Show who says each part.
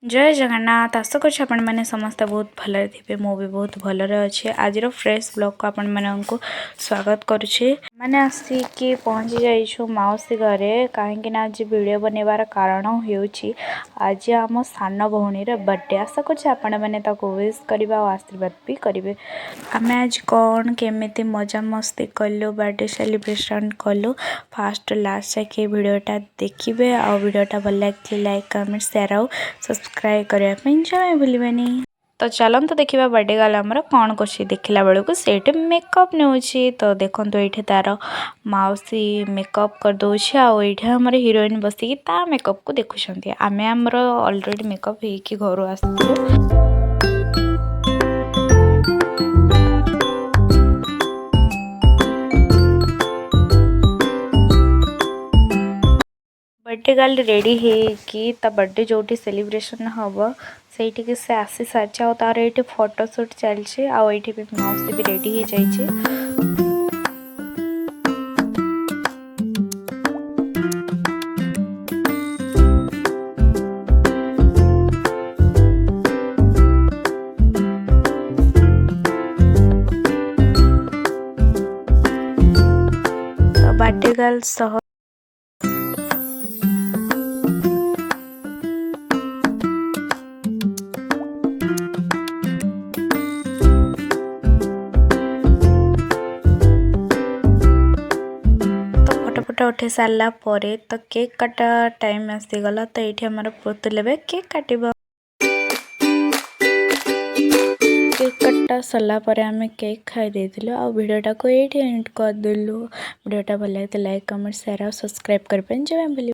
Speaker 1: जय जगन्नाथ आशा कर मैंने समस्ते बहुत भल थे मु भी बहुत भलरे अच्छे आज फ्रेश ब्लॉग को आपण मानक स्वागत करुचे मैंने आसिकी पहुँची जाइछु मौसी घरे कहीं आज वीडियो बनवार कारण होउची आज आम सान भौणी बर्थडे आशा कर मैंने विश करवा और आशीर्वाद भी करेंगे आम आज कौन केमी मजा मस्ती कलु बर्थडे सेलिब्रेशन कलु फास्ट लास्ट जाके वीडियोटा देखिए आ वीडियोटा भल लगे लाइक कमेंट शेयर आउ सब्सक्राइब करने जमा भूलि तो चलते देखा बर्थडे गर्ल आमर कौन कर देखला बेलू से मेकअप नौची तो देखो ये तार मौसी मेकअप करदे आमर हिरोइन बसिकी ता मेकअप को देखुं आम आमर ऑलरेडी मेकअप होगी घर आसलु बर्थडे गर्ल रेडी है बर्थडे जो सेलिब्रेशन हम से से आसी सारी आ तार ये फोटोशूट चलती आए भी मौसी भी रेडी हो जाइए तो बर्थडे गर्ल सह फोटो उठे सारा तो केक काटा टाइम आसीगला तो ये आमर पुतुल ए केक काटिबा केक कटा सरला आम केक खाई देलु आ वीडियोटा को ये एंड करदेलु वीडियोटा भल लगे लाइक कमेंट शेयर और सब्सक्राइब कर।